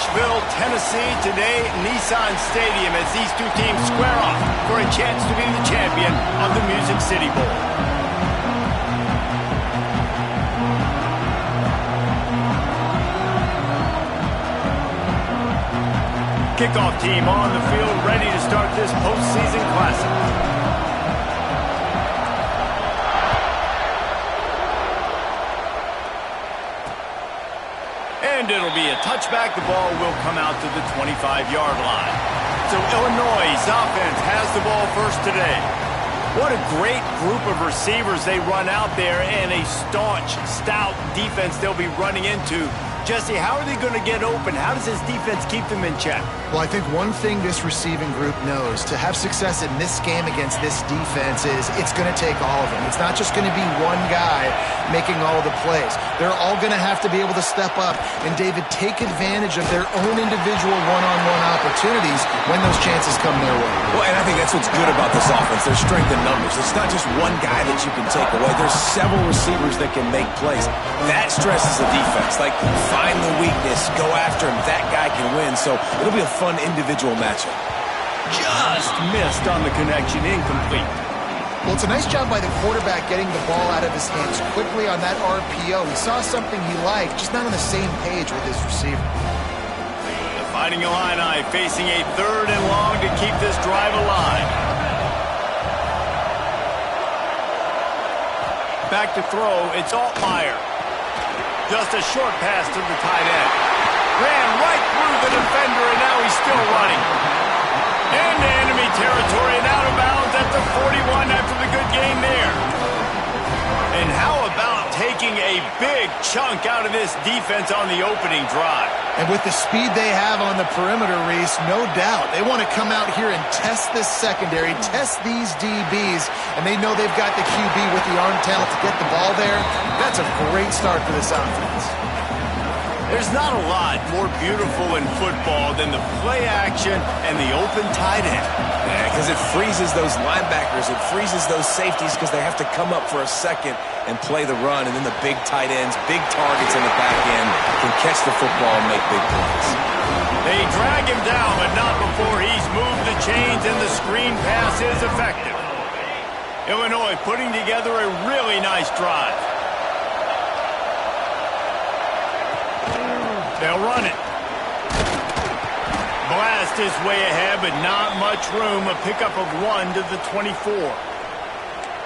Nashville, Tennessee, today, Nissan Stadium, as these two teams square off for a chance to be the champion of the Music City Bowl. Kickoff team on the field, ready to start this postseason classic. And it'll be a touchback. The ball will come out to the 25-yard line. So Illinois' offense has the ball first today. What a great group of receivers they run out there, and a staunch, stout defense they'll be running into. Jesse, how are they going to get open? How does this defense keep them in check? Well, I think one thing this receiving group knows to have success in this game against this defense is it's going to take all of them. It's not just going to be one guy making all of the plays. They're all going to have to be able to step up and, David, take advantage of their own individual one-on-one opportunities when those chances come their way. Well, and I think that's what's good about this offense. There's strength in numbers. It's not just one guy that you can take away. There's several receivers that can make plays. That stresses the defense. Like, find the weakness, go after him. That guy can win. So it'll be a fun individual matchup. Just missed on the connection, incomplete. Well, it's a nice job by the quarterback getting the ball out of his hands quickly on that RPO. He saw something he liked, just not on the same page with his receiver. The Fighting Illini facing a 3rd and long to keep this drive alive. Back to throw, it's Altmaier. Just a short pass to the tight end. Ran right through the defender, and now he's still running. Into enemy territory and out of bounds at the 41 after the good gain there. And how about taking a big chunk out of this defense on the opening drive? And with the speed they have on the perimeter, Reese, no doubt, they want to come out here and test this secondary, test these DBs, and they know they've got the QB with the arm talent to get the ball there. That's a great start for this offense. There's not a lot more beautiful in football than the play action and the open tight end. Yeah, because it freezes those linebackers. It freezes those safeties because they have to come up for a second and play the run. And then the big tight ends, big targets in the back end can catch the football and make big plays. They drag him down, but not before he's moved the chains and the screen pass is effective. Illinois putting together a really nice drive. They'll run it. Blast is way ahead, but not much room. A pickup of 1 to the 24.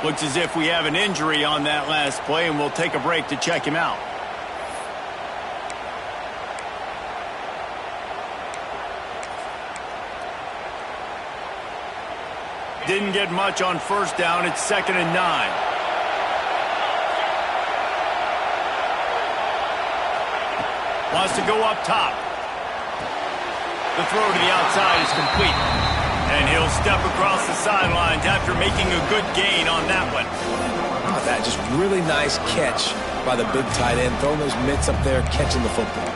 Looks as if we have an injury on that last play, and we'll take a break to check him out. Didn't get much on first down. It's 2nd and 9. Wants to go up top. The throw to the outside is complete. And he'll step across the sidelines after making a good gain on that one. How about that? Just really nice catch by the big tight end. Throwing those mitts up there, catching the football.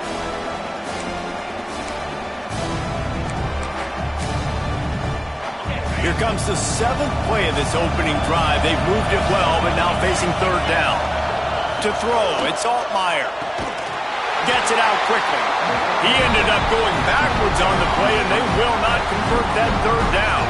Here comes the 7th play of this opening drive. They've moved it well, but now facing 3rd down. To throw, it's Altmaier. Gets it out quickly. He ended up going backwards on the play, and they will not convert that 3rd down.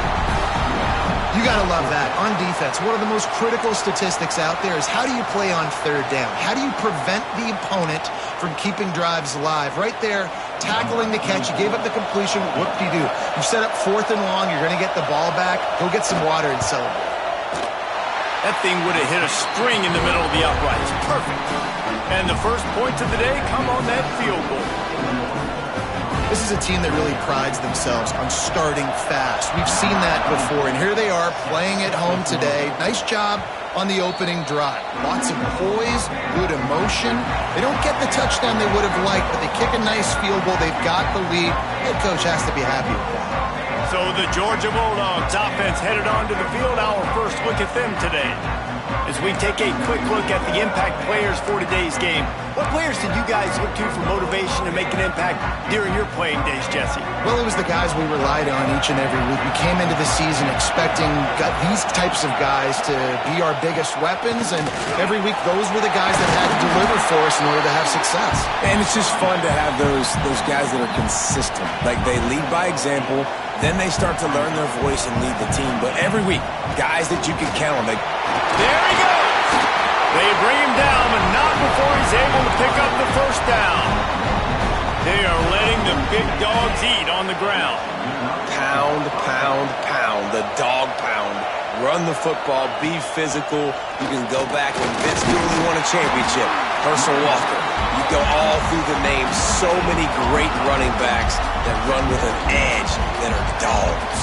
You got to love that. On defense, one of the most critical statistics out there is how do you play on 3rd down? How do you prevent the opponent from keeping drives alive? Right there, tackling the catch. You gave up the completion. Whoop-de-doo. You've set up 4th and long. You're going to get the ball back. Go get some water and celebrate. That thing would have hit a string in the middle of the uprights. Perfect. And the first points of the day come on that field goal. This is a team that really prides themselves on starting fast. We've seen that before, and here they are playing at home today. Nice job on the opening drive. Lots of poise, good emotion. They don't get the touchdown they would have liked, but they kick a nice field goal. They've got the lead. Head coach has to be happy with that. So the Georgia Bulldogs offense headed onto the field. Our first look at them today. As we take a quick look at the impact players for today's game, what players did you guys look to for motivation to make an impact during your playing days, Jesse? Well, it was the guys we relied on each and every week. We came into the season expecting these types of guys to be our biggest weapons, and every week those were the guys that had to deliver for us in order to have success. And it's just fun to have those guys that are consistent. Like, they lead by example, then they start to learn their voice and lead the team. But every week, guys that you can count on. There he goes! They bring him down, but not before he's able to pick up the first down. They are letting the big dogs eat on the ground. Pound, pound, pound. The dog pound. Run the football. Be physical. You can go back when Vince Dooley won a championship. Herschel Walker. You go all through the names. So many great running backs that run with an edge that are dogs.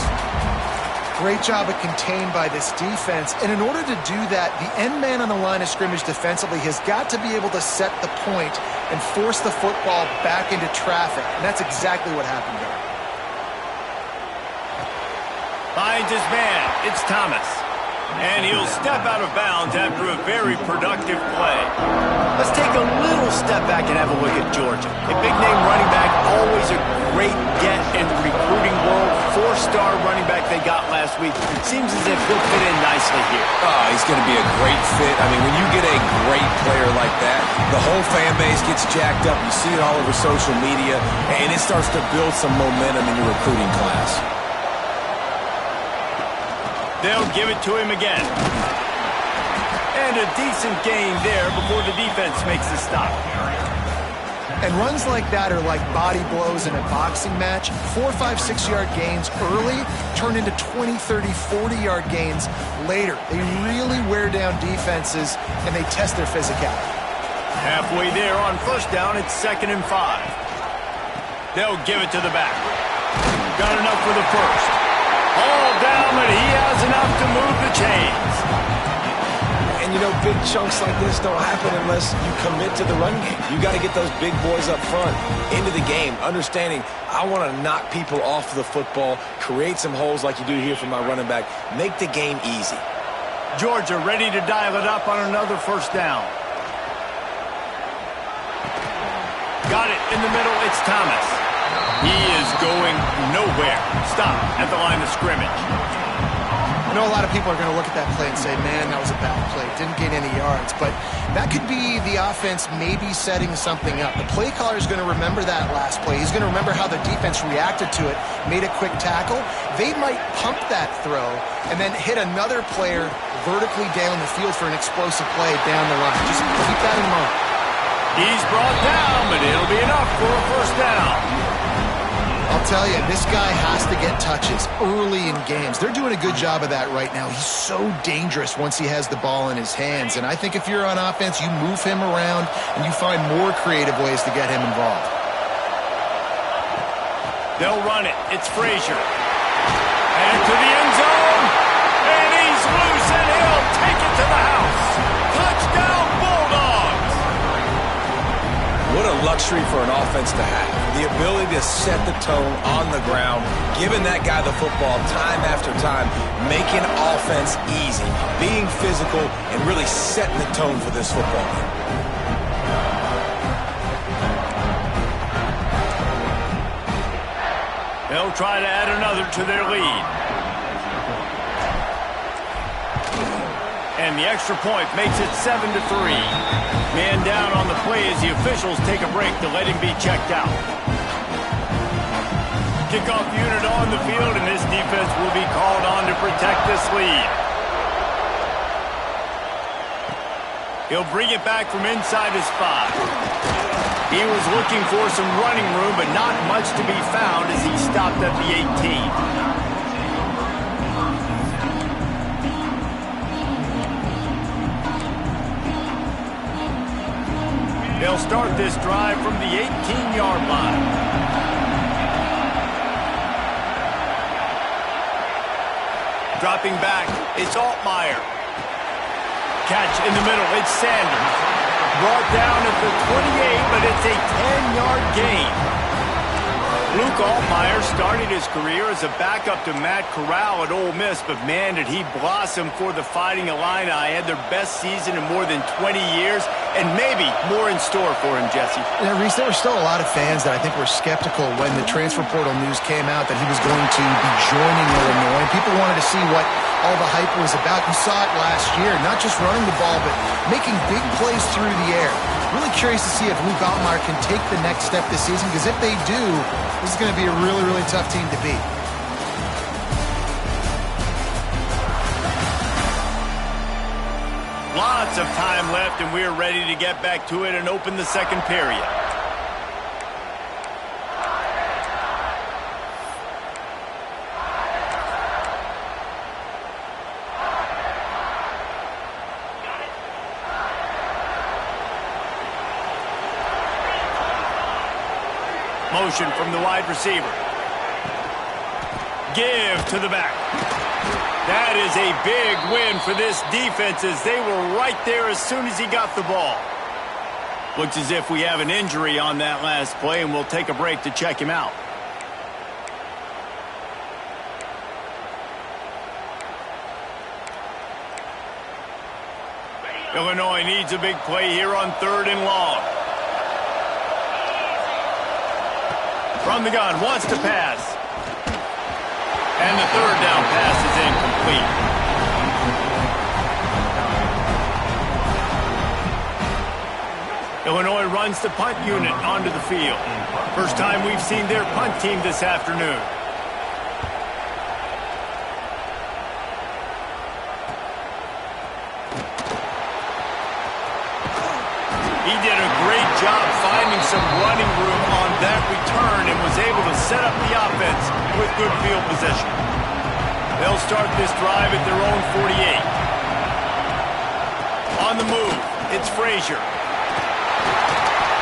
Great job of contained by this defense. And in order to do that, the end man on the line of scrimmage defensively has got to be able to set the point and force the football back into traffic. And that's exactly what happened there. Finds his man. It's Thomas. And he'll step out of bounds after a very productive play. Let's take a little step back and have a look at Georgia. A big-name running back, always a great get in the recruiting world. 4-star running back they got last week. Seems as if he'll fit in nicely here. Oh, he's going to be a great fit. I mean, when you get a great player like that, the whole fan base gets jacked up. You see it all over social media, and it starts to build some momentum in your recruiting class. They'll give it to him again. And a decent gain there before the defense makes the stop. And runs like that are like body blows in a boxing match. 4, 5, 6-yard gains early turn into 20, 30, 40-yard gains later. They really wear down defenses, and they test their physicality. Halfway there on first down, it's 2nd and 5. They'll give it to the back. Got enough for the first. All down, but he has enough to move the chains. And, you know, big chunks like this don't happen unless you commit to the run game. You got to get those big boys up front into the game, understanding I want to knock people off the football, create some holes like you do here for my running back, make the game easy. Georgia ready to dial it up on another first down. Got it in the middle, it's Thomas. He is going nowhere. Stop at the line of scrimmage. I know a lot of people are going to look at that play and say, man, that was a bad play. Didn't gain any yards. But that could be the offense maybe setting something up. The play caller is going to remember that last play. He's going to remember how the defense reacted to it, made a quick tackle. They might pump that throw and then hit another player vertically down the field for an explosive play down the line. Just keep that in mind. He's brought down, but it'll be enough for a first down. I'll tell you, this guy has to get touches early in games. They're doing a good job of that right now. He's so dangerous once he has the ball in his hands. And I think if you're on offense, you move him around and you find more creative ways to get him involved. They'll run it. It's Frazier. And to the end zone. And he's loose, and he'll take it to the house. Touchdown, Bulldogs! What a luxury for an offense to have. The ability to set the tone on the ground, giving that guy the football time after time, making offense easy, being physical, and really setting the tone for this football game. They'll try to add another to their lead. And the extra point makes it 7-3. Man down on the play as the officials take a break to let him be checked out. Kickoff unit on the field, and this defense will be called on to protect this lead. He'll bring it back from inside his 5. He was looking for some running room, but not much to be found as he stopped at the 18. They'll start this drive from the 18-yard line. Dropping back, it's Altmaier. Catch in the middle, it's Sanders. Brought down at the 28, but it's a 10-yard gain. Luke Altmaier started his career as a backup to Matt Corral at Ole Miss, but man, did he blossom for the Fighting Illini. Had their best season in more than 20 years, and maybe more in store for him, Jesse. Yeah, Reese, there were still a lot of fans that I think were skeptical when the transfer portal news came out that he was going to be joining Illinois. People wanted to see what all the hype was about. You saw it last year, not just running the ball, but making big plays through the air. Really curious to see if Luke Altmaier can take the next step this season, because if they do, this is going to be a really, really tough team to beat. Lots of time left, and we're ready to get back to it and open the second period. Motion from the wide receiver. Give to the back. That is a big win for this defense, as they were right there as soon as he got the ball. Looks as if we have an injury on that last play, and we'll take a break to check him out. Illinois needs a big play here on 3rd and long. From the gun, wants to pass. And the 3rd down pass is incomplete. Illinois runs the punt unit onto the field. First time we've seen their punt team this afternoon. He did a great job finding some running room on that return and was able to set up the offense with good field position. They'll start this drive at their own 48. On the move, it's Frazier.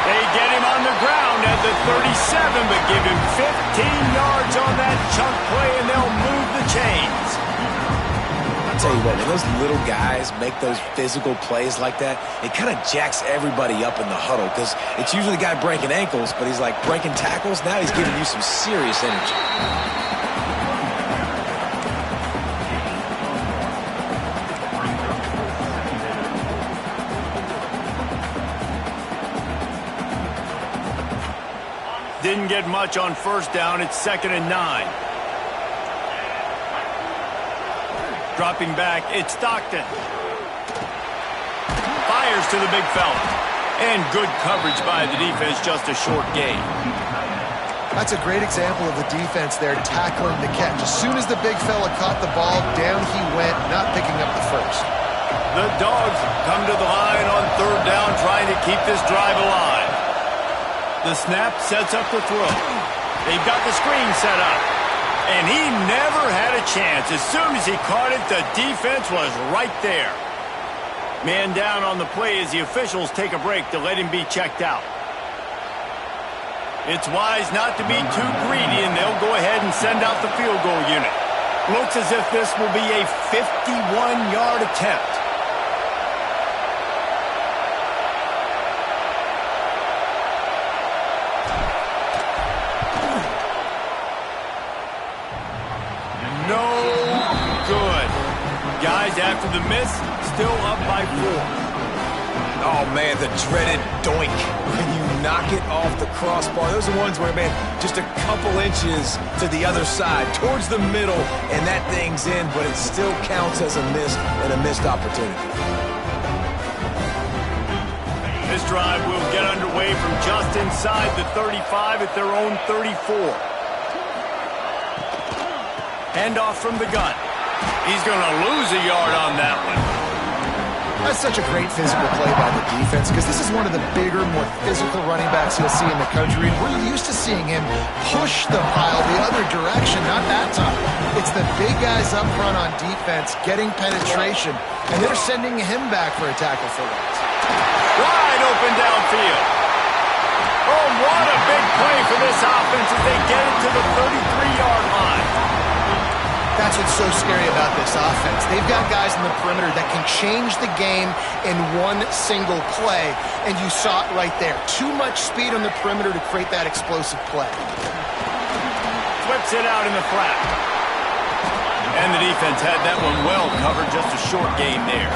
They get him on the ground at the 37, but give him 15 yards on that chunk play, and they'll move the chains. I'll tell you what, when those little guys make those physical plays like that, it kind of jacks everybody up in the huddle, because it's usually the guy breaking ankles, but he's like breaking tackles. Now he's giving you some serious energy. Didn't get much on 1st down. It's 2nd and 9. Dropping back, it's Stockton. Fires to the big fella. And good coverage by the defense, just a short gain. That's a great example of the defense there tackling the catch. As soon as the big fella caught the ball, down he went, not picking up the first. The Dogs come to the line on 3rd down, trying to keep this drive alive. The snap sets up the throw. They've got the screen set up. And he never had a chance. As soon as he caught it, the defense was right there. Man down on the play as the officials take a break to let him be checked out. It's wise not to be too greedy, and they'll go ahead and send out the field goal unit. Looks as if this will be a 51-yard attempt. Guys, after the miss, still up by 4. Oh, man, the dreaded doink. When you knock it off the crossbar. Those are ones where, man, just a couple inches to the other side, towards the middle, and that thing's in, but it still counts as a miss and a missed opportunity. This drive will get underway from just inside the 35 at their own 34. Handoff from the gun. He's going to lose a yard on that one. That's such a great physical play by the defense, because this is one of the bigger, more physical running backs you'll see in the country. And we're used to seeing him push the pile the other direction, not that time. It's the big guys up front on defense getting penetration, and they're sending him back for a tackle for once. Wide open downfield. Oh, what a big play for this offense as they get it to the 33-yard line. That's what's so scary about this offense. They've got guys in the perimeter that can change the game in one single play, and you saw it right there. Too much speed on the perimeter to create that explosive play. flips it out in the flat. And the defense had that one well covered, just a short gain there.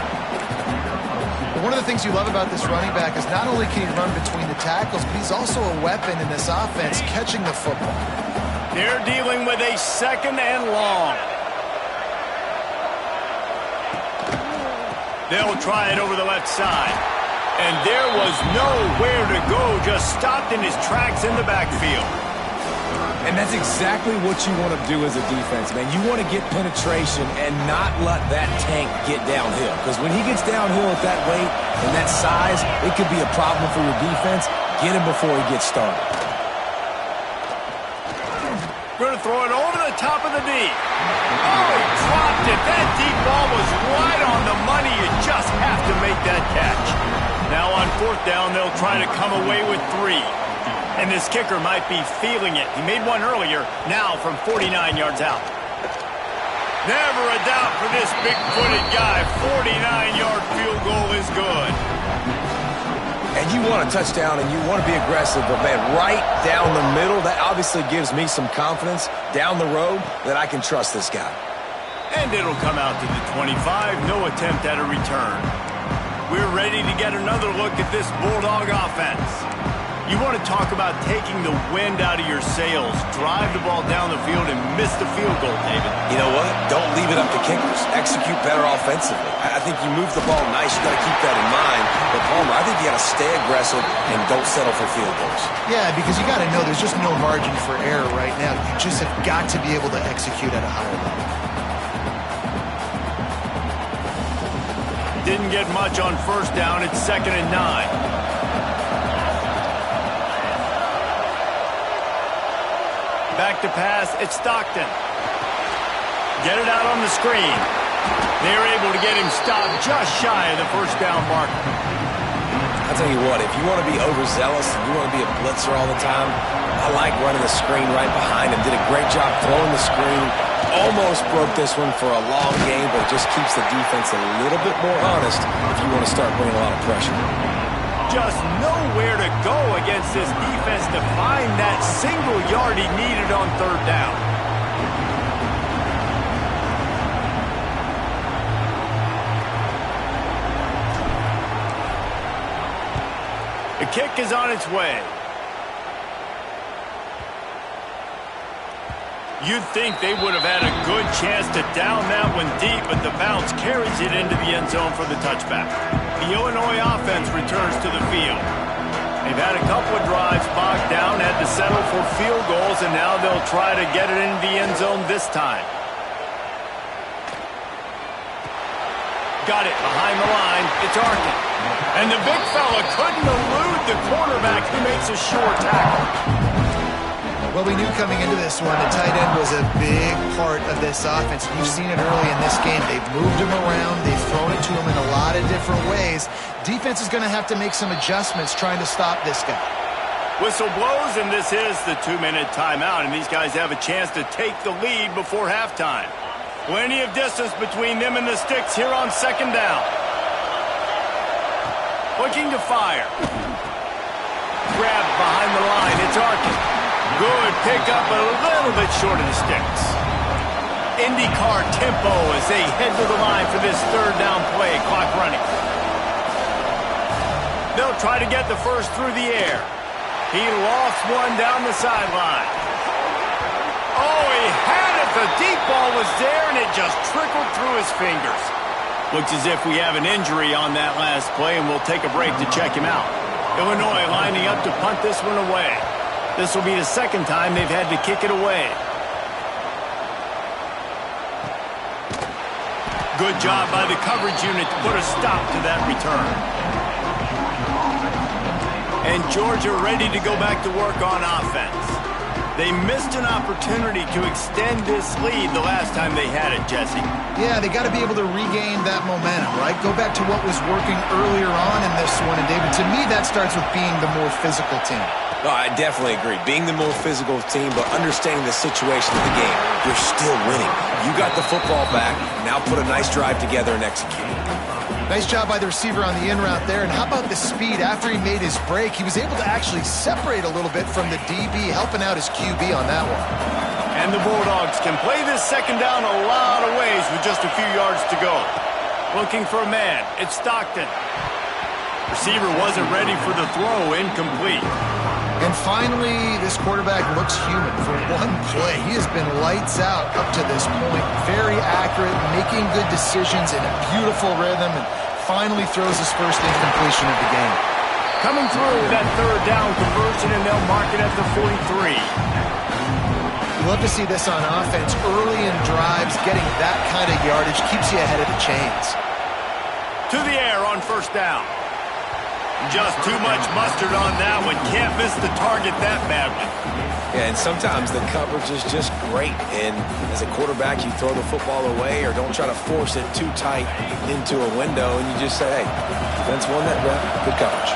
One of the things you love about this running back is not only can he run between the tackles, but he's also a weapon in this offense, catching the football. They're dealing with a 2nd and long. They'll try it over the left side. And there was nowhere to go, just stopped in his tracks in the backfield. And that's exactly what you want to do as a defense, man. You want to get penetration and not let that tank get downhill. Because when he gets downhill at that weight and that size, it could be a problem for your defense. Get him before he gets started. Going to throw it over the top of the D. Oh, he dropped it. That deep ball was right on the money. You just have to make that catch. Now on 4th down, they'll try to come away with 3. And this kicker might be feeling it. He made one earlier, now from 49 yards out. Never a doubt for this big-footed guy. 49-yard field goal is good. And you want a touchdown and you want to be aggressive, but, man, right down the middle, that obviously gives me some confidence down the road that I can trust this guy. And it'll come out to the 25. No attempt at a return. We're ready to get another look at this Bulldog offense. You want to talk about taking the wind out of your sails. Drive the ball down the field and miss the field goal, David. You know what? Don't leave it up to kickers. Execute better offensively. I think you move the ball nice. You got to keep that in mind. But, Palmer, I think you got to stay aggressive and don't settle for field goals. Yeah, because you got to know there's just no margin for error right now. You just have got to be able to execute at a higher level. Didn't get much on 1st down. It's 2nd and 9. Back to pass, it's Stockton. Get it out on the screen. They're able to get him stopped just shy of the 1st down marker. I'll tell you what, if you want to be overzealous and you want to be a blitzer all the time, I like running the screen right behind him. Did a great job throwing the screen. Almost broke this one for a long game, but it just keeps the defense a little bit more honest if you want to start bringing a lot of pressure. Just nowhere to go against this defense to find that single yard he needed on 3rd down. The kick is on its way. You'd think they would have had a good chance to down that one deep, but the bounce carries it into the end zone for the touchback. The Illinois offense returns to the field. They've had a couple of drives bogged down, had to settle for field goals, and now they'll try to get it into the end zone this time. Got it behind the line. It's Arkin. And the big fella couldn't elude the quarterback who makes a sure tackle. Well, we knew coming into this one the tight end was a big part of this offense. You've seen it early in this game. They've moved him around. They've thrown it to him in a lot of different ways. Defense is going to have to make some adjustments trying to stop this guy. Whistle blows, and this is the 2-minute timeout, and these guys have a chance to take the lead before halftime. Plenty of distance between them and the sticks here on 2nd down. Looking to fire. Grabbed behind the line. It's Arkin. Good pickup, a little bit short of the sticks. IndyCar tempo as they head to the line for this 3rd down play. Clock running. They'll try to get the first through the air. He lost one down the sideline. Oh, he had it. The deep ball was there, and it just trickled through his fingers. Looks as if we have an injury on that last play, and we'll take a break to check him out. Illinois lining up to punt this one away. This will be the 2nd time they've had to kick it away. Good job by the coverage unit to put a stop to that return. And Georgia ready to go back to work on offense. They missed an opportunity to extend this lead the last time they had it, Jesse. Yeah, they got to be able to regain that momentum, right? Go back to what was working earlier on in this one. And, David, to me, that starts with being the more physical team. No, I definitely agree. Being the more physical team, but understanding the situation of the game. You're still winning. You got the football back. Now put a nice drive together and execute. Nice job by the receiver on the in route there. And how about the speed after he made his break? He was able to actually separate a little bit from the DB, helping out his QB on that one. And the Bulldogs can play this second down a lot of ways with just a few yards to go. Looking for a man. It's Stockton. Receiver wasn't ready for the throw. Incomplete. And finally, this quarterback looks human. For one play, he has been lights out up to this point. Very accurate, making good decisions in a beautiful rhythm, and finally throws his first incompletion of the game. Coming through that third down conversion, and they'll mark it at the 43. You love to see this on offense. Early in drives, getting that kind of yardage keeps you ahead of the chains. To the air on first down. Just too much mustard on that one. Can't miss the target that badly. Yeah, and sometimes the coverage is just great. And as a quarterback, you throw the football away or don't try to force it too tight into a window, and you just say, hey, defense won that rep. Good coverage.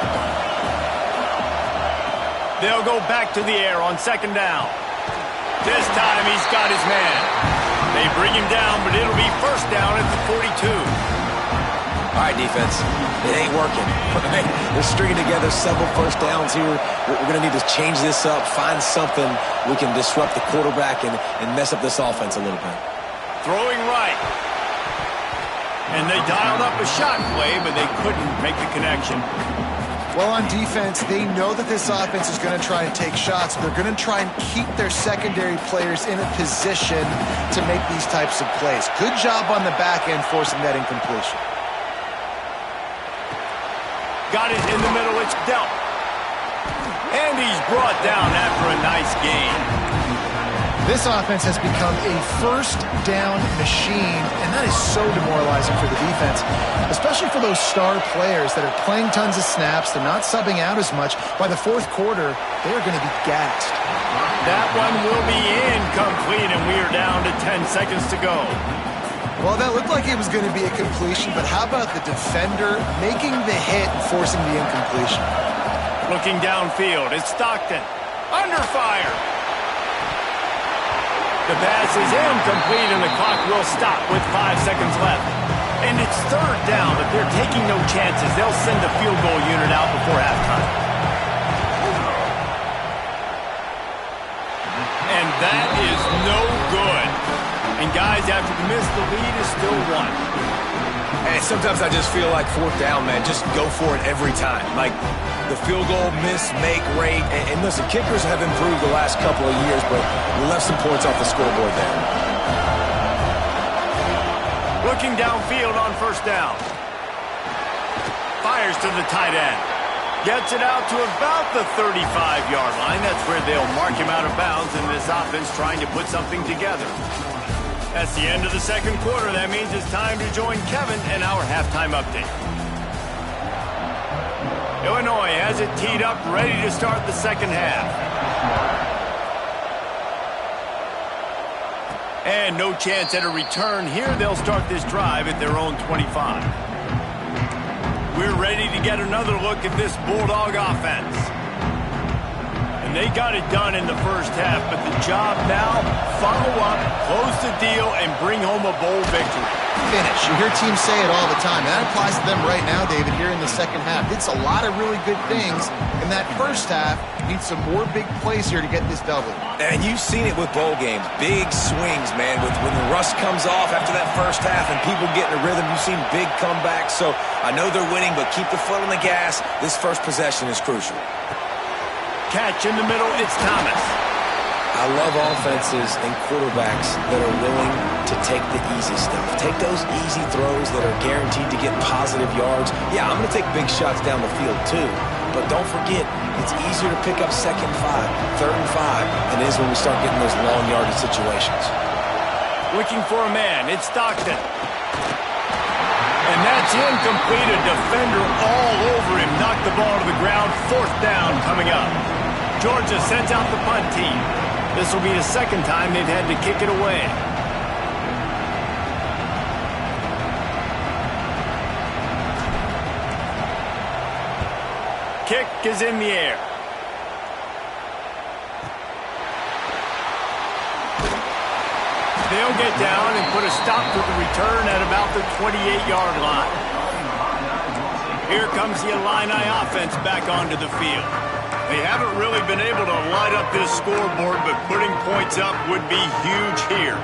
They'll go back to the air on second down. This time he's got his man. They bring him down, but it'll be first down at the 42. All right, defense, it ain't working. They're stringing together several first downs here. We're going to need to change this up, find something we can disrupt the quarterback and mess up this offense a little bit. Throwing right. And they dialed up a shot play, but they couldn't make the connection. Well, on defense, they know that this offense is going to try and take shots. They're going to try and keep their secondary players in a position to make these types of plays. Good job on the back end forcing that incompletion. Got it in the middle, it's dealt. And he's brought down after a nice gain. This offense has become a first down machine, and that is so demoralizing for the defense, especially for those star players that are playing tons of snaps. They're not subbing out as much. By the fourth quarter, they are going to be gassed. That one will be incomplete, and we are down to 10 seconds to go. Well, that looked like it was going to be a completion, but how about the defender making the hit and forcing the incompletion? Looking downfield, it's Stockton. Under fire. The pass is incomplete, and the clock will stop with 5 seconds left. And it's third down, but they're taking no chances. They'll send the field goal unit out before halftime. And that is no good. And guys, after the miss, the lead is still one. And sometimes I just feel like fourth down, man, just go for it every time. Like the field goal miss, make rate. And listen, kickers have improved the last couple of years, but we left some points off the scoreboard there. Looking downfield on first down. Fires to the tight end. Gets it out to about the 35-yard line. That's where they'll mark him out of bounds, and this offense trying to put something together. That's the end of the second quarter. That means it's time to join Kevin in our halftime update. Illinois has it teed up, ready to start the second half. And no chance at a return here. They'll start this drive at their own 25. We're ready to get another look at this Bulldog offense. And they got it done in the first half, but the job now, follow up, close the deal, and bring home a bowl victory. Finish. You hear teams say it all the time. That applies to them right now, David, here in the second half. It's a lot of really good things in that first half. Need some more big plays here to get this double. And you've seen it with bowl games. Big swings, man. When the rust comes off after that first half and people get in a rhythm, you've seen big comebacks. So I know they're winning, but keep the foot on the gas. This first possession is crucial. Catch in the middle, it's Thomas. I love offenses and quarterbacks that are willing to take the easy stuff. Take those easy throws that are guaranteed to get positive yards. Yeah, I'm going to take big shots down the field too. But don't forget, it's easier to pick up second and 5, third and 5 than it is when we start getting those long yardage situations. Looking for a man, it's Stockton. And that's incomplete. A defender all over him. Knocked the ball to the ground. Fourth down coming up. Georgia sends out the punt team. This will be the second time they've had to kick it away. Kick is in the air. They'll get down and put a stop to the return at about the 28-yard line. Here comes the Illini offense back onto the field. They haven't really been able to light up this scoreboard, but putting points up would be huge here.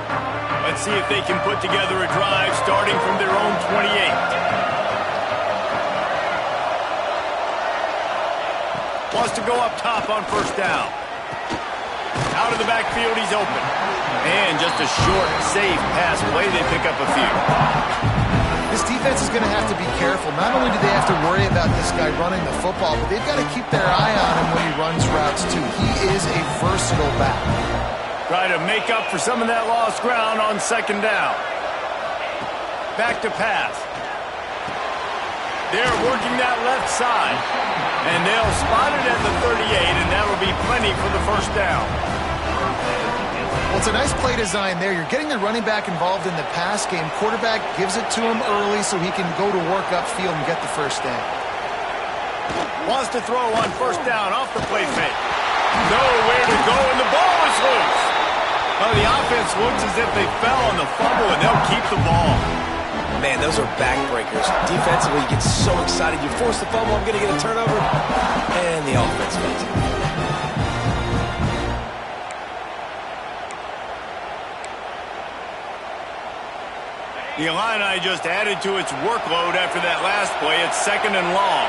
Let's see if they can put together a drive starting from their own 28. Wants to go up top on first down. Out of the backfield, he's open. And just a short, safe pass play. They pick up a few. This defense is going to have to be careful. Not only do they have to worry about this guy running the football, but they've got to keep their eye on him when he runs routes too. He is a versatile back. Try to make up for some of that lost ground on second down. Back to pass. They're working that left side. And they'll spot it at the 38, and that'll be plenty for the first down. Well, it's a nice play design there. You're getting the running back involved in the pass game. Quarterback gives it to him early so he can go to work upfield and get the first down. Wants to throw on first down off the play fake. Nowhere to go, and the ball is loose. Well, the offense looks as if they fell on the fumble, and they'll keep the ball. Man, those are backbreakers. Defensively, you get so excited. You force the fumble, I'm going to get a turnover. And the offense does it. The Illini just added to its workload after that last play. It's second and long.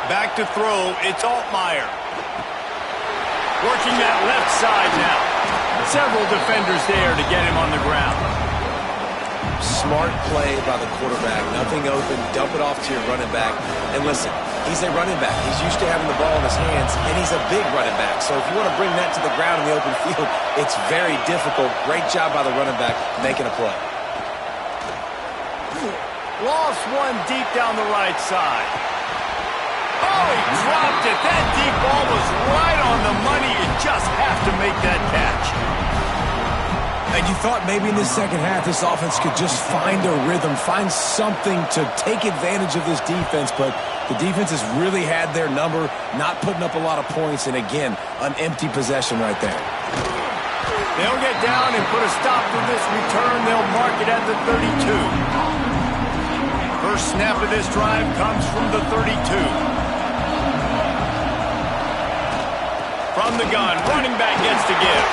Back to throw. It's Altmaier. Working that left side now. Several defenders there to get him on the ground. Smart play by the quarterback. Nothing open. Dump it off to your running back. And listen, he's a running back. He's used to having the ball in his hands, and he's a big running back. So if you want to bring that to the ground in the open field, it's very difficult. Great job by the running back making a play. Lost one deep down the right side. Oh, he dropped it. That deep ball was right on the money. You just have to make that catch. And you thought maybe in the second half this offense could just find a rhythm, find something to take advantage of this defense, but the defense has really had their number, not putting up a lot of points, and again, an empty possession right there. They'll get down and put a stop to this return. They'll mark it at the 32. First snap of this drive comes from the 32. From the gun, running back gets to give.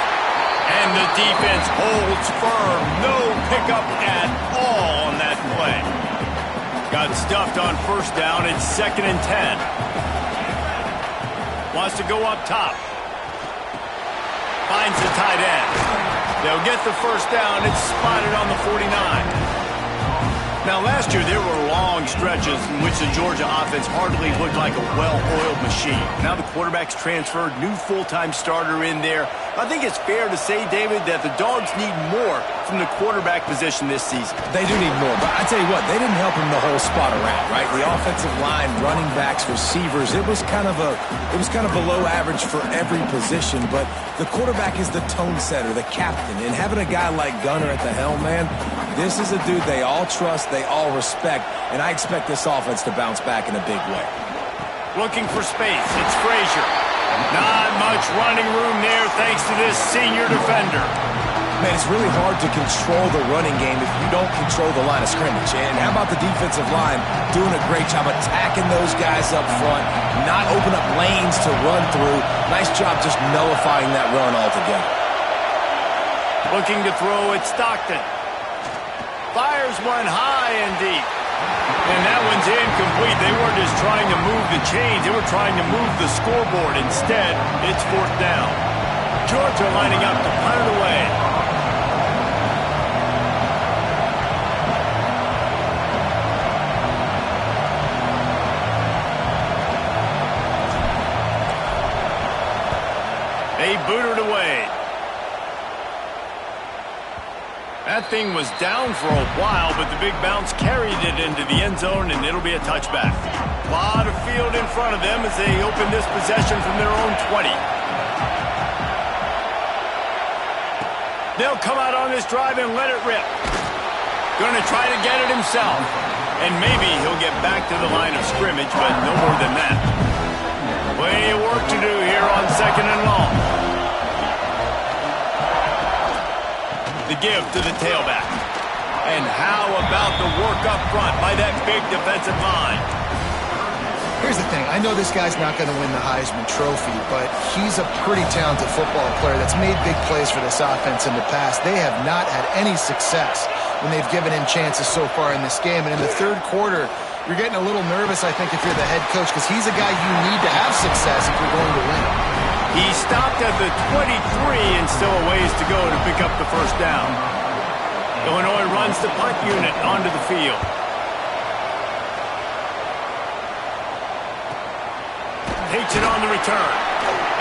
And the defense holds firm. No pickup at all on that play. Got stuffed on first down. It's second and 10. Wants to go up top. Finds the tight end. They'll get the first down. It's spotted on the 49. Now, last year, there were long stretches in which the Georgia offense hardly looked like a well-oiled machine. Now the quarterback's transferred, new full-time starter in there. I think it's fair to say, David, that the Dogs need more from the quarterback position this season. They do need more, but I tell you what, they didn't help him the whole spot around, right? The offensive line, running backs, receivers, it was kind of below average for every position, but the quarterback is the tone setter, the captain, and having a guy like Gunner at the helm, man, this is a dude they all trust, they all respect, and I expect this offense to bounce back in a big way. Looking for space, it's Frazier. Not much running room there thanks to this senior defender. Man, it's really hard to control the running game if you don't control the line of scrimmage. And how about the defensive line doing a great job attacking those guys up front, not open up lanes to run through. Nice job just nullifying that run altogether. Looking to throw at Stockton. Fires one high and deep. And that one's incomplete. They weren't just trying to move the chains. They were trying to move the scoreboard. Instead, it's fourth down. Georgia lining up to punt it away. They booted away. That thing was down for a while, but the big bounce carried it into the end zone, and it'll be a touchback. A lot of field in front of them as they open this possession from their own 20. They'll come out on this drive and let it rip. Going to try to get it himself. And maybe he'll get back to the line of scrimmage, but no more than that. Plenty of work to do here on second and long. The give to the tailback. And how about the work up front by that big defensive line? Here's the thing. I know this guy's not going to win the Heisman Trophy, but he's a pretty talented football player that's made big plays for this offense in the past. They have not had any success when they've given him chances so far in this game. And in the third quarter, you're getting a little nervous, I think, if you're the head coach, because he's a guy you need to have success if you're going to win. He stopped at the 23 and still a ways to go to pick up the first down. Illinois runs the punt unit onto the field. Takes it on the return.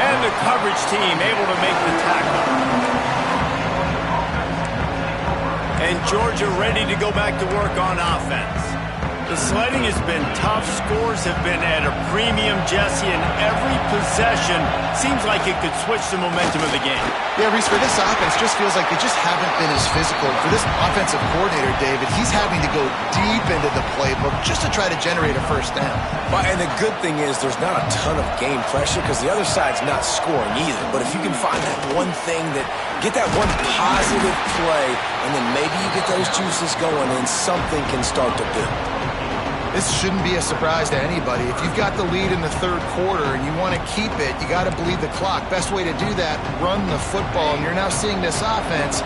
And the coverage team able to make the tackle. And Georgia ready to go back to work on offense. The sledding has been tough. Scores have been at a premium, Jesse, and every possession seems like it could switch the momentum of the game. Yeah, Reese, for this offense, just feels like they just haven't been as physical. For this offensive coordinator, David, he's having to go deep into the playbook just to try to generate a first down. Well, and the good thing is there's not a ton of game pressure because the other side's not scoring either. But if you can find that one thing get that one positive play, and then maybe you get those juices going and something can start to build. This shouldn't be a surprise to anybody. If you've got the lead in the third quarter and you want to keep it, you got to bleed the clock. Best way to do that, run the football. And you're now seeing this offense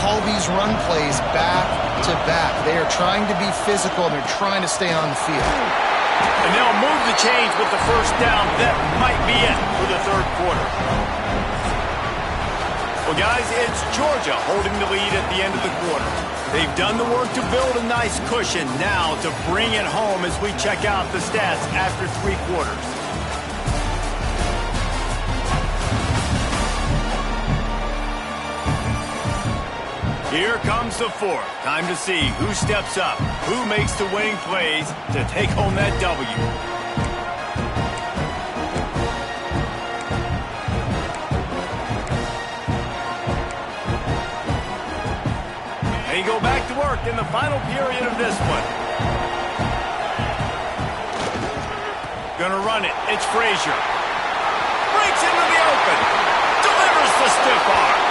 call these run plays back to back. They are trying to be physical, and they're trying to stay on the field. And they'll move the chains with the first down. That might be it for the third quarter. Well, guys, it's Georgia holding the lead at the end of the quarter. They've done the work to build a nice cushion. Now to bring it home as we check out the stats after 3 quarters. Here comes the fourth. Time to see who steps up, who makes the winning plays to take home that W. They go back to work in the final period of this one. Gonna run it. It's Frazier. Breaks into the open. Delivers the stiff arm.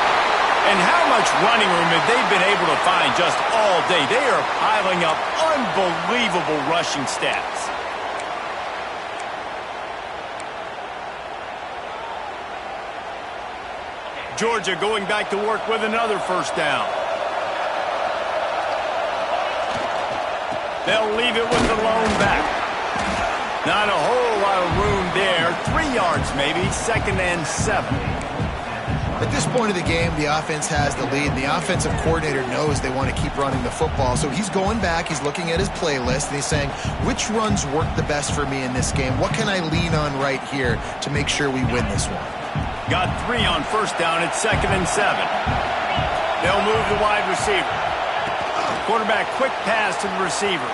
And how much running room have they been able to find just all day? They are piling up unbelievable rushing stats. Georgia going back to work with another first down. They'll leave it with the lone back. Not a whole lot of room there. 3 yards maybe, 2nd and 7. At this point of the game, the offense has the lead. The offensive coordinator knows they want to keep running the football. So he's going back, he's looking at his playlist, and he's saying, which runs work the best for me in this game? What can I lean on right here to make sure we win this one? Got 3 on first down. It's 2nd and 7. They'll move the wide receiver. Quarterback, quick pass to the receiver.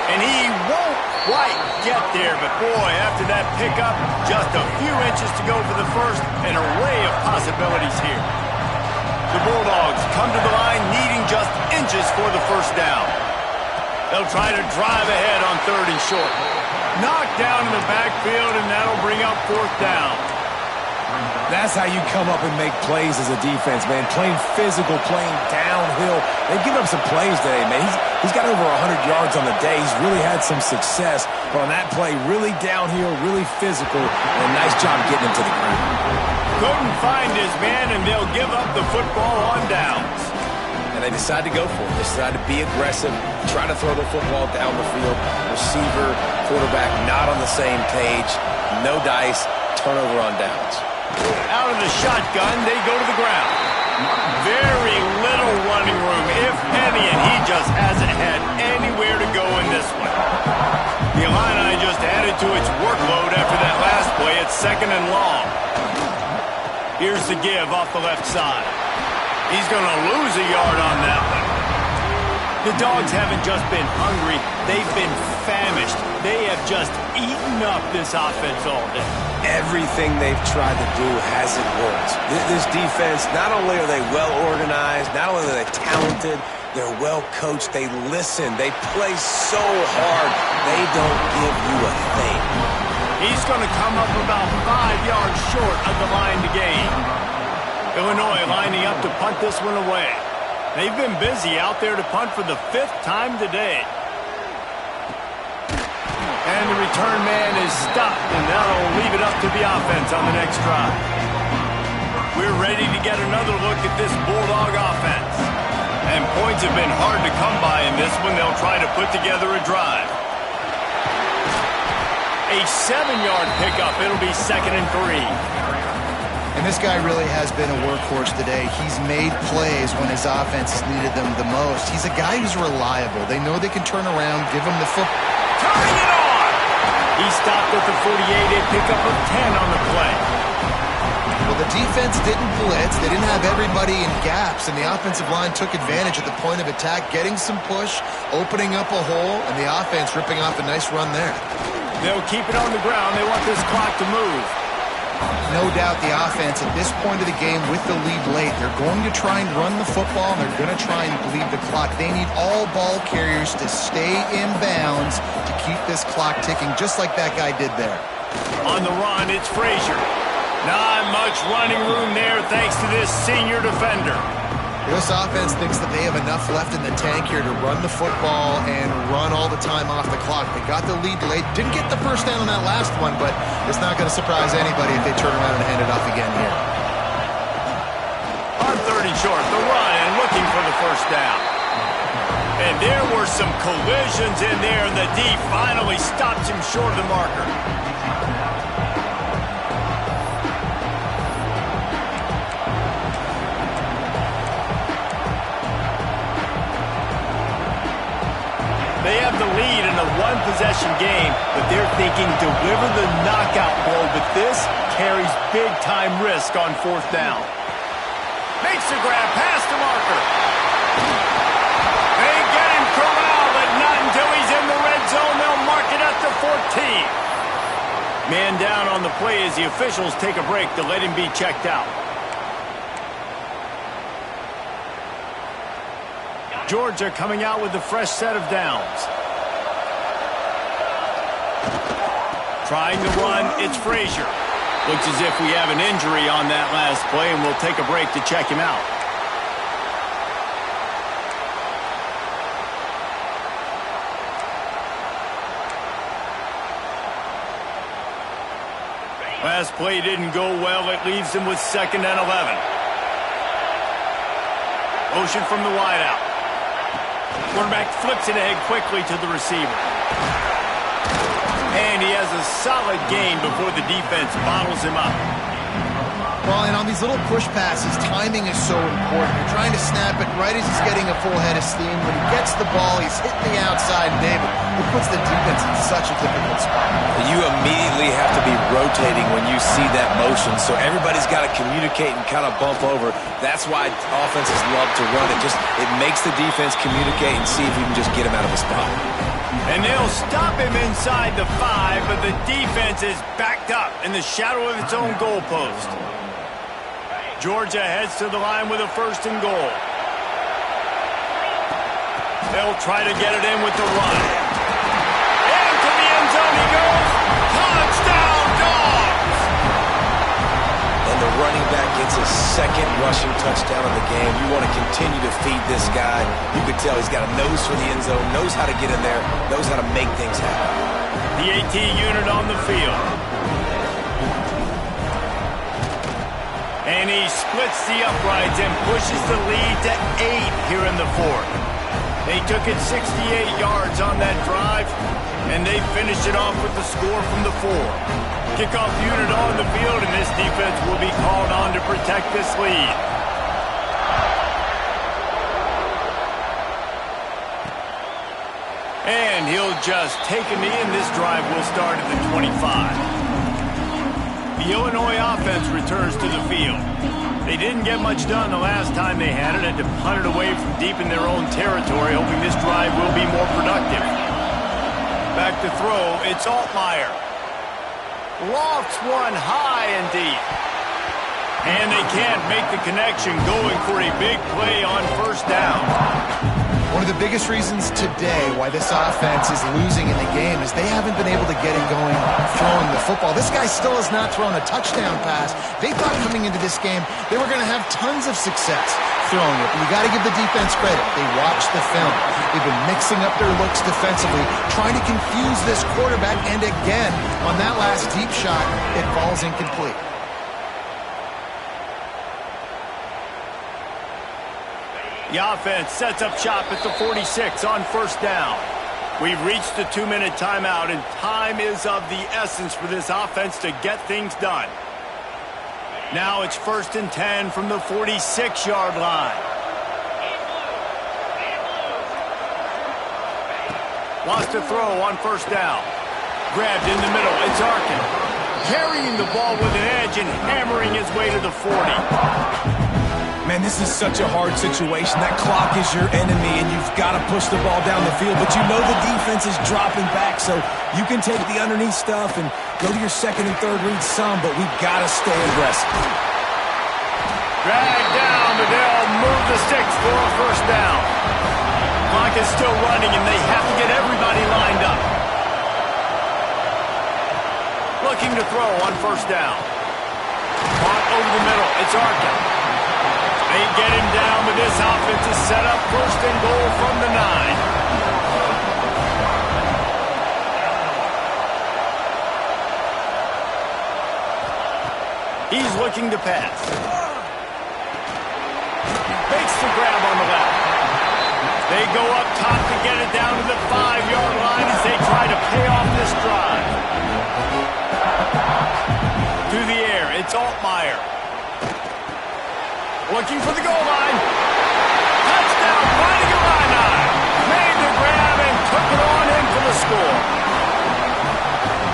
And he won't quite get there, but boy, after that pickup, just a few inches to go for the first, an array of possibilities here. The Bulldogs come to the line needing just inches for the first down. They'll try to drive ahead on 3rd and short. Knocked down in the backfield, and that'll bring up 4th down. That's how you come up and make plays as a defense, man. Playing physical, playing downhill. They've given up some plays today, man. He's got over 100 yards on the day. He's really had some success. But on that play, really downhill, really physical, and a nice job getting him to the ground. Couldn't find his man, and they'll give up the football on downs. And they decide to go for it. They decide to be aggressive, try to throw the football down the field. Receiver, quarterback, not on the same page. No dice, turnover on downs. Out of the shotgun, they go to the ground. Very little running room, if any, and he just hasn't had anywhere to go in this one. The Illini just added to its workload after that last play. It's 2nd and long. Here's the give off the left side. He's going to lose a yard on that one. The Dogs haven't just been hungry. They've been famished. They have just eaten up this offense all day. Everything they've tried to do hasn't worked. This defense, not only are they well organized, not only are they talented, they're well coached. They listen. They play so hard. They don't give you a thing. He's going to come up about 5 yards short of the line to gain. Illinois lining up to punt this one away. They've been busy out there to punt for the 5th time today. And the return man is stopped, and that'll leave it up to the offense on the next drive. We're ready to get another look at this Bulldog offense. And points have been hard to come by in this one. They'll try to put together a drive. A 7-yard pickup. It'll be 2nd and 3. And this guy really has been a workhorse today. He's made plays when his offense has needed them the most. He's a guy who's reliable. They know they can turn around, give him the football. Turning it on! He stopped at the 48, a pickup of 10 on the play. Well, the defense didn't blitz. They didn't have everybody in gaps, and the offensive line took advantage at the point of attack, getting some push, opening up a hole, and the offense ripping off a nice run there. They'll keep it on the ground. They want this clock to move. No doubt the offense at this point of the game with the lead late, they're going to try and run the football, and they're going to try and bleed the clock. They need all ball carriers to stay in bounds to keep this clock ticking, just like that guy did there. On the run, it's Frazier. Not much running room there thanks to this senior defender. This offense thinks that they have enough left in the tank here to run the football and run all the time off the clock. They got the lead late. Didn't get the first down on that last one, but it's not going to surprise anybody if they turn around and hand it off again here. On 3rd and short, the run and looking for the first down. And there were some collisions in there, and the D finally stops him short of the marker. They have the lead in a one-possession game, but they're thinking deliver the knockout blow, but this carries big-time risk on 4th down. Makes the grab past the marker. They get him corralled, but not until he's in the red zone. They'll mark it at the 14. Man down on the play as the officials take a break to let him be checked out. Georgia coming out with a fresh set of downs. Trying to run, it's Frazier. Looks as if we have an injury on that last play, and we'll take a break to check him out. Last play didn't go well. It leaves him with 2nd and 11. Motion from the wideout. Quarterback flips it ahead quickly to the receiver. And he has a solid gain before the defense bottles him up. Well, and on these little push passes, timing is so important. You're trying to snap it right as he's getting a full head of steam. When he gets the ball, he's hitting the outside, and David, it puts the defense in such a difficult spot. You immediately have to be rotating when you see that motion, so everybody's got to communicate and kind of bump over. That's why offenses love to run it. It makes the defense communicate and see if you can just get him out of a spot. And they'll stop him inside the 5, but the defense is backed up in the shadow of its own goalpost. Georgia heads to the line with a 1st and goal. They'll try to get it in with the run. Into the end zone he goes. Touchdown, Dogs! And the running back gets his 2nd rushing touchdown of the game. You want to continue to feed this guy. You can tell he's got a nose for the end zone, knows how to get in there, knows how to make things happen. The AT unit on the field. And he splits the uprights and pushes the lead to 8 here in the 4th. They took it 68 yards on that drive, and they finished it off with the score from the 4. Kickoff unit on the field, and this defense will be called on to protect this lead. And he'll just take a knee, and this drive will start at the 25. The Illinois offense returns to the field. They didn't get much done the last time they had it, and to punt it away from deep in their own territory, hoping this drive will be more productive. Back to throw, it's Altmaier. Lofts one high and deep. And they can't make the connection, going for a big play on 1st down. One One of the biggest reasons today why this offense is losing in the game is they haven't been able to get it going throwing the football. This guy still has not thrown a touchdown pass. They thought coming into this game they were going to have tons of success throwing it. But you got to give the defense credit. They watched the film. They've been mixing up their looks defensively, trying to confuse this quarterback, and again, on that last deep shot, it falls incomplete. The offense sets up shop at the 46 on first down. We've reached the 2-minute timeout, and time is of the essence for this offense to get things done. Now it's 1st and 10 from the 46-yard line. Wants to throw on first down. Grabbed in the middle. It's Arkin. Carrying the ball with an edge and hammering his way to the 40. Man, this is such a hard situation. That clock is your enemy, and you've got to push the ball down the field. But you know the defense is dropping back, so you can take the underneath stuff and go to your second and third read some, but we've got to stay aggressive. Drag down, but they'll move the sticks for a first down. Clock is still running, and they have to get everybody lined up. Looking to throw on first down. Caught over the middle. It's Arkin. They get him down, but this offense is set up 1st and goal from the 9. He's looking to pass. Makes the grab on the left. They go up top to get it down to the 5-yard line as they try to pay off this drive. Through the air, it's Altmaier. Looking for the goal line. Touchdown, finding Illini. Made the grab and took it on in for the score.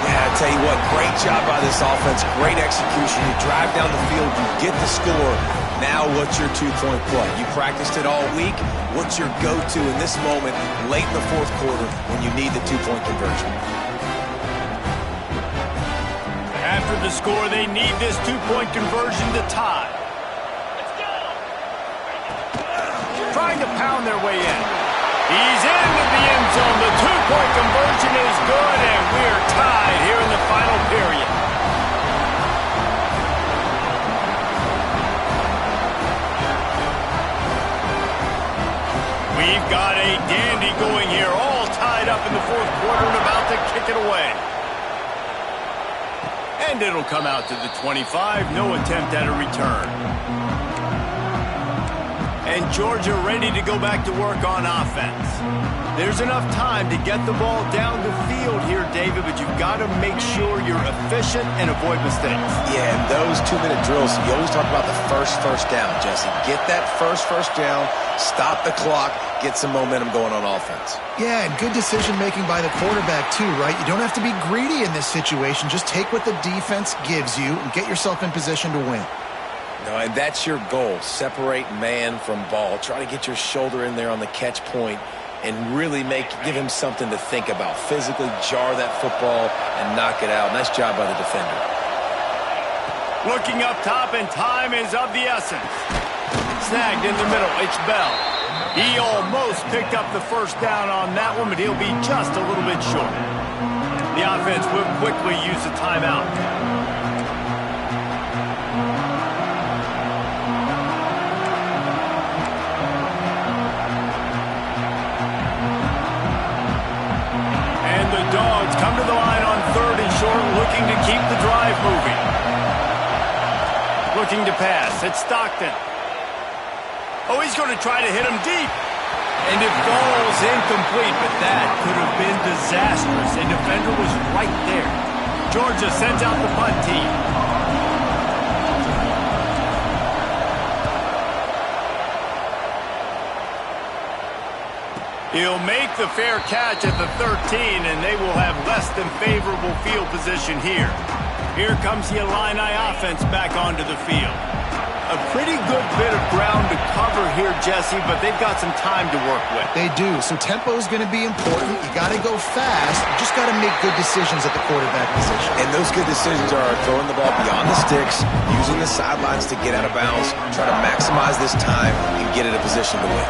Yeah, I tell you what, great job by this offense. Great execution. You drive down the field, you get the score. Now what's your two-point play? You practiced it all week. What's your go-to in this moment late in the fourth quarter when you need the two-point conversion? After the score, they need this two-point conversion to tie. Trying to pound their way in. He's into the end zone. The two-point conversion is good, and we're tied here in the final period. We've got a dandy going here, all tied up in the fourth quarter and about to kick it away. And it'll come out to the 25. No attempt at a return. And Georgia ready to go back to work on offense. There's enough time to get the ball down the field here, David, but you've got to make sure you're efficient and avoid mistakes. Yeah, and those 2-minute drills, you always talk about the first down, Jesse. Get that first down, stop the clock, get some momentum going on offense. Yeah, and good decision-making by the quarterback, too, right? You don't have to be greedy in this situation. Just take what the defense gives you and get yourself in position to win. No, and that's your goal. Separate man from ball. Try to get your shoulder in there on the catch point and really give him something to think about. Physically jar that football and knock it out. Nice job by the defender. Looking up top, and time is of the essence. Snagged in the middle. It's Bell. He almost picked up the first down on that one, but he'll be just a little bit short. The offense will quickly use a timeout. Come to the line on 3rd and short, looking to keep the drive moving. Looking to pass. It's Stockton. Oh, he's going to try to hit him deep. And it falls incomplete, but that could have been disastrous. And defender was right there. Georgia sends out the punt team. He'll make the fair catch at the 13, and they will have less than favorable field position here. Here comes the Illini offense back onto the field. A pretty good bit of ground to cover here, Jesse, but they've got some time to work with. They do, so tempo is going to be important. You got to go fast. You just got to make good decisions at the quarterback position. And those good decisions are throwing the ball beyond the sticks, using the sidelines to get out of bounds, try to maximize this time and get in a position to win.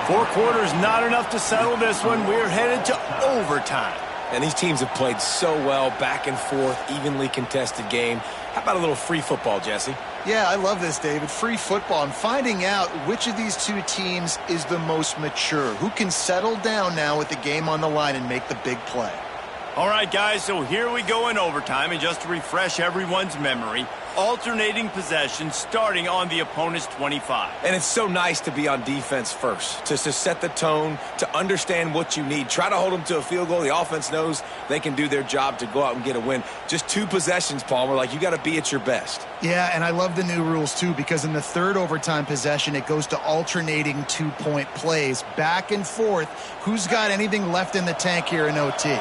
4 quarters not enough to settle this one. We're headed to overtime. And these teams have played so well, back and forth, evenly contested game. How about a little free football, Jesse? Yeah, I love this, David. Free football. I'm finding out which of these two teams is the most mature, who can settle down now with the game on the line and make the big play. All right, guys, so here we go in overtime, and just to refresh everyone's memory, alternating possession starting on the opponent's 25. And it's so nice to be on defense first, to set the tone, to understand what you need. Try to hold them to a field goal. The offense knows they can do their job to go out and get a win. Just 2 possessions, Palmer, like you got to be at your best. Yeah, and I love the new rules, too, because in the third overtime possession, it goes to alternating 2-point plays, back and forth. Who's got anything left in the tank here in OT?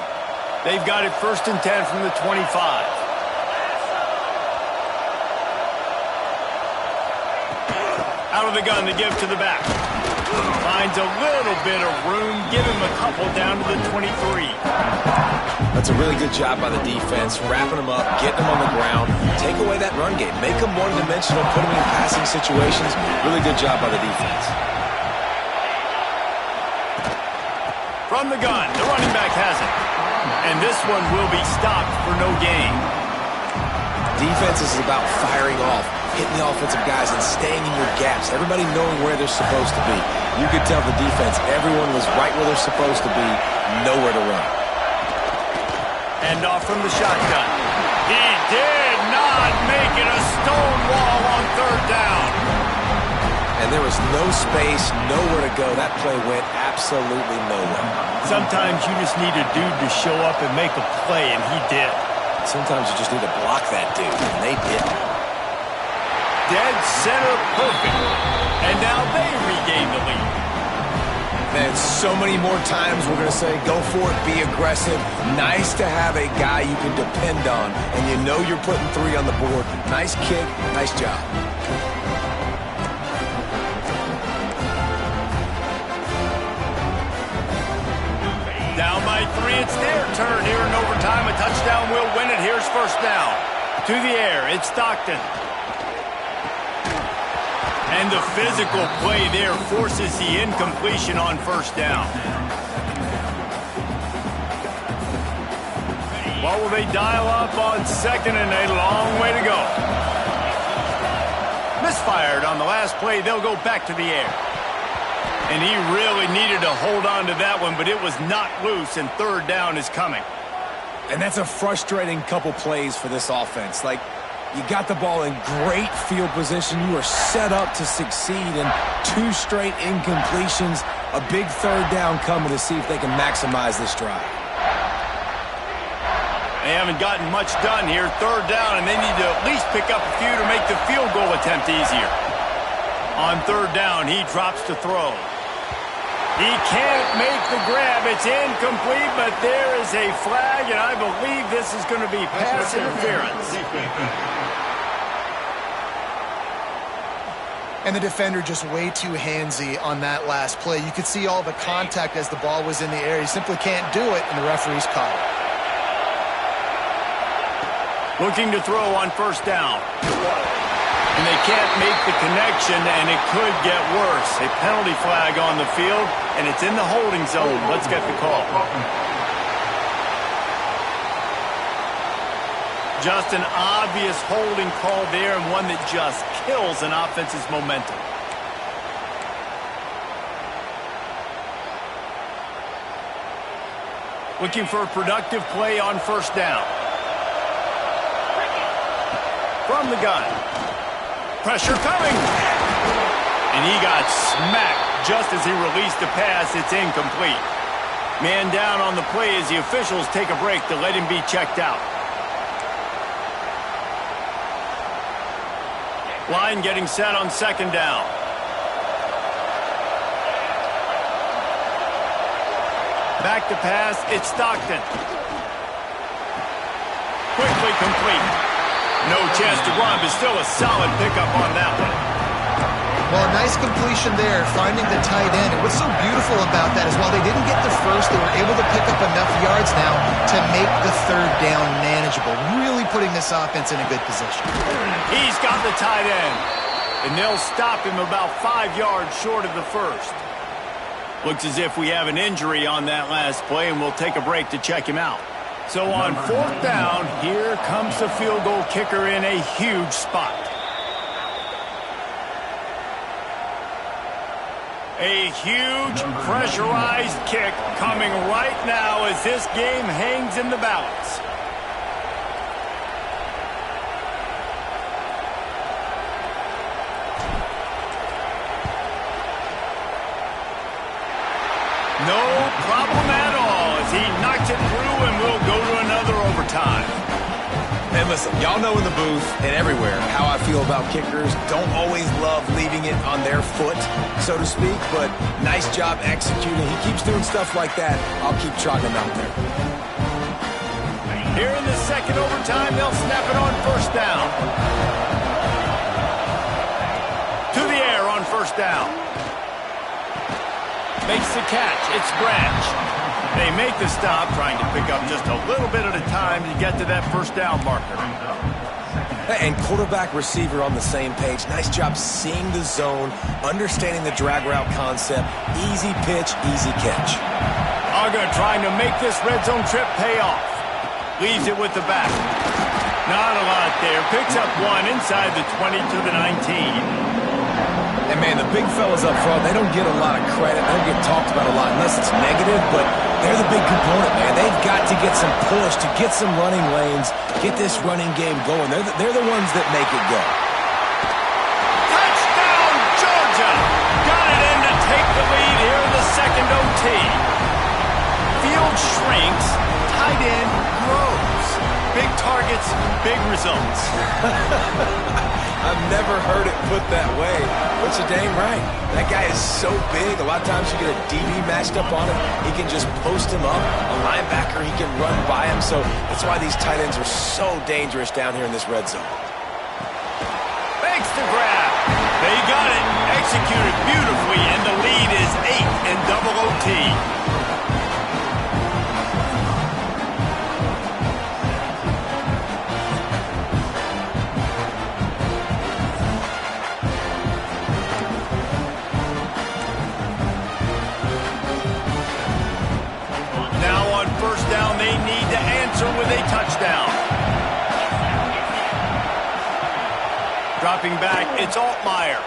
They've got it 1st and 10 from the 25. Out of the gun to give to the back. Finds a little bit of room. Give him a couple down to the 23. That's a really good job by the defense, wrapping them up, getting them on the ground. Take away that run game. Make them one-dimensional, put them in passing situations. Really good job by the defense. From the gun, the running back has it. And this one will be stopped for no gain. Defense is about firing off, hitting the offensive guys, and staying in your gaps. Everybody knowing where they're supposed to be. You could tell the defense, everyone was right where they're supposed to be, nowhere to run. And off from the shotgun. He did not make it a stone wall on 3rd down. And there was no space, nowhere to go. That play went absolutely nowhere. Sometimes you just need a dude to show up and make a play, and he did. Sometimes you just need to block that dude, and they didn't. Dead center perfect. And now they regain the lead. Man, so many more times we're going to say, go for it, be aggressive. Nice to have a guy you can depend on, and you know you're putting 3 on the board. Nice kick, nice job. Down by 3, it's their turn here in overtime. A touchdown will win it. Here's 1st down. To the air, it's Stockton. And the physical play there forces the incompletion on 1st down. What will they dial up on 2nd and a long way to go? Misfired on the last play. They'll go back to the air. And he really needed to hold on to that one, but it was not loose, and 3rd down is coming. And that's a frustrating couple plays for this offense. Like, you got the ball in great field position. You are set up to succeed, and 2 straight incompletions. A big 3rd down coming to see if they can maximize this drive. They haven't gotten much done here. 3rd down, and they need to at least pick up a few to make the field goal attempt easier. On 3rd down, he drops to throw. He can't make the grab. It's incomplete, but there is a flag, and I believe this is going to be pass interference. And the defender just way too handsy on that last play. You could see all the contact as the ball was in the air. He simply can't do it, and the referee's caught it. Looking to throw on 1st down. And they can't make the connection, and it could get worse. A penalty flag on the field, and it's in the holding zone. Let's get the call. Just an obvious holding call there, and one that just kills an offense's momentum. Looking for a productive play on 1st down. From the gun. Pressure coming. And he got smacked just as he released the pass. It's incomplete. Man down on the play as the officials take a break to let him be checked out. Line getting set on 2nd down. Back to pass. It's Stockton. Quickly complete. No chance to run, but still a solid pickup on that one. Well, a nice completion there, finding the tight end. And what's so beautiful about that is while they didn't get the first, they were able to pick up enough yards now to make the 3rd down manageable. Really putting this offense in a good position. He's got the tight end. And they'll stop him about 5 yards short of the first. Looks as if we have an injury on that last play, and we'll take a break to check him out. So on 4th down, here comes the field goal kicker in a huge spot. A huge pressurized kick coming right now as this game hangs in the balance. No problem at all as he knocks it through, and we'll go to another overtime. And listen, y'all know in the booth and everywhere how I feel about kickers. Don't always love leaving it on their foot, so to speak, but nice job executing. He keeps doing stuff like that. I'll keep trotting him out there. Here in the second overtime, they'll snap it on 1st down. To the air on 1st down. Makes the catch. It's Branch. They make the stop, trying to pick up just a little bit at a time to get to that 1st down marker. And quarterback, receiver on the same page. Nice job seeing the zone, understanding the drag route concept. Easy pitch, easy catch. Uga trying to make this red zone trip pay off. Leaves it with the back. Not a lot there. Picks up one inside the 20 to the 19. And, man, the big fellas up front, they don't get a lot of credit. They don't get talked about a lot unless it's negative, but they're the big component, man. They've got to get some push, to get some running lanes, get this running game going. They're the ones that make it go. Touchdown, Georgia! Got it in to take the lead here in the second OT. Field shrinks, tight end grows. Big targets, big results. I've never heard it put that way, but you're dang right. That guy is so big. A lot of times you get a DB matched up on him. He can just post him up. A linebacker, he can run by him. So that's why these tight ends are so dangerous down here in this red zone. Makes the grab. They got it. Executed beautifully, and the lead is 8 in double OT. With a touchdown. Dropping back, it's Altmaier.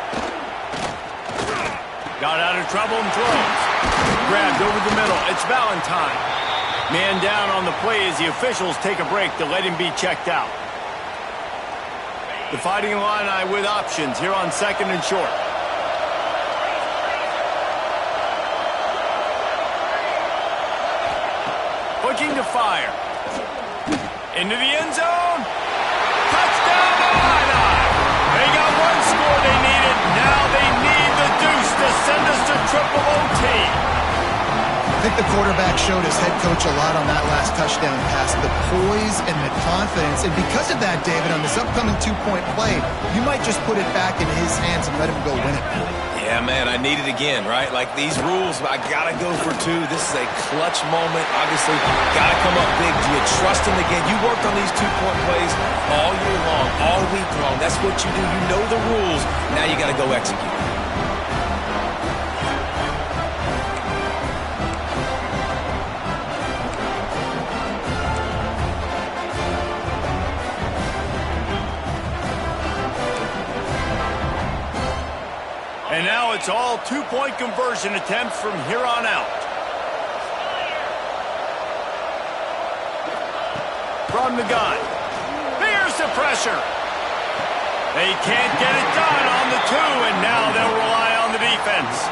Got out of trouble and throws. Grabbed over the middle, it's Valentine. Man down on the play as the officials take a break to let him be checked out. The Fighting Illini with options here on 2nd and short. Looking to fire. Into the end zone. Touchdown, Illini. They got one score they needed. Now they need the deuce to send us to triple OT. I think the quarterback showed his head coach a lot on that last touchdown pass, the poise and the confidence. And because of that, David, on this upcoming 2-point play, you might just put it back in his hands and let him go win it. Yeah, man, I need it again, right? Like these rules, I got to go for 2. This is a clutch moment. Obviously, got to come up big. Do you trust him again? You worked on these 2-point plays all year long, all week long. That's what you do. You know the rules. Now you got to go execute. And now it's all 2-point conversion attempts from here on out. From the gun. There's the pressure. They can't get it done on the 2, and now they'll rely on the defense.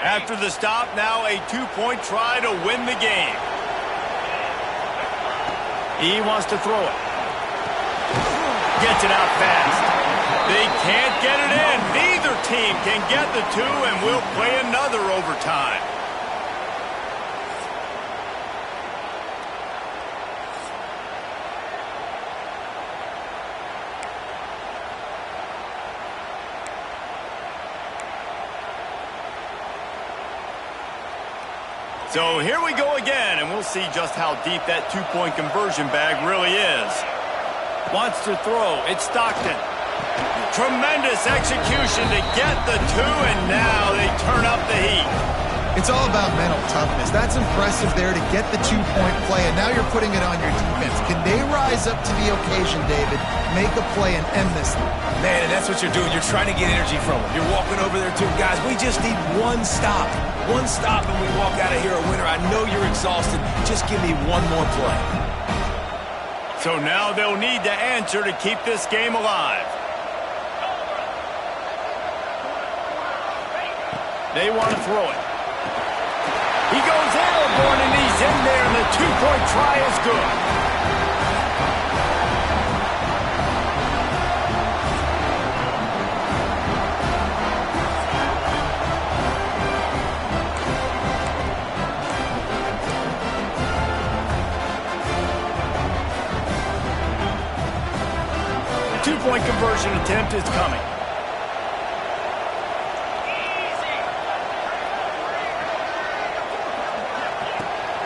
After the stop, now a 2-point try to win the game. He wants to throw it. Gets it out fast. They can't get it in. Neither team can get the 2, and we'll play another overtime. So here we go again, and we'll see just how deep that two-point conversion bag really is. Wants to throw. It's Stockton. Tremendous execution to get the two, and now they turn up the heat. It's all about mental toughness. That's impressive there to get the two-point play, and now you're putting it on your defense. Can they rise up to the occasion, David, make a play and end this thing? Man, and that's what you're doing. You're trying to get energy from them. You're walking over there to them. Guys, we just need one stop. One stop and we walk out of here a winner. I know you're exhausted. Just give me one more play. So now they'll need to answer to keep this game alive. They want to throw it. He goes airborne, and he's in there, and the two-point try is good. The two-point conversion attempt is coming.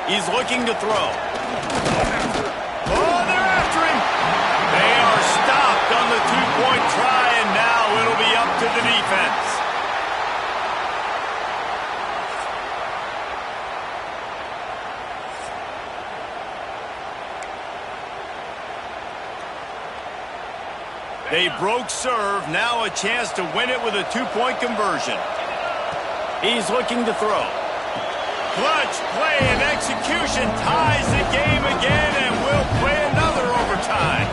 He's looking to throw. Oh, they're after him. They are stopped on the two-point try, and now it'll be up to the defense. They broke serve. Now a chance to win it with a two-point conversion. He's looking to throw. Clutch play and execution ties the game again, and we'll play another overtime.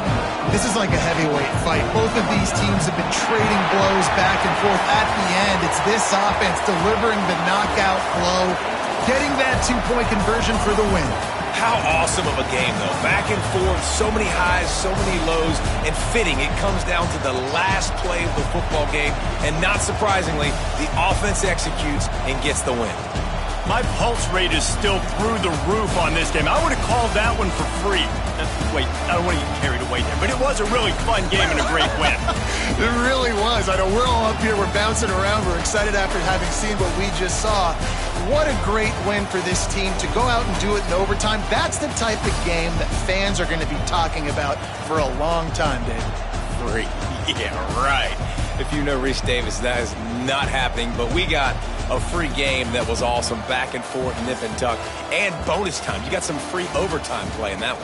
This is like a heavyweight fight. Both of these teams have been trading blows back and forth. At the end, it's this offense delivering the knockout blow, getting that two-point conversion for the win. How awesome of a game, though. Back and forth, so many highs, so many lows, and fitting. It comes down to the last play of the football game, and not surprisingly, the offense executes and gets the win. My pulse rate is still through the roof on this game. I would have called that one for free. Wait, I don't want to get carried away there, but it was a really fun game and a great win. It really was. I know we're all up here, we're bouncing around, we're excited after having seen what we just saw. What a great win for this team to go out and do it in overtime. That's the type of game that fans are going to be talking about for a long time, David. Free. Yeah, right. If you know Reese Davis, that is not happening, but we got a free game that was awesome, back and forth, nip and tuck, and bonus time. You got some free overtime play in that one.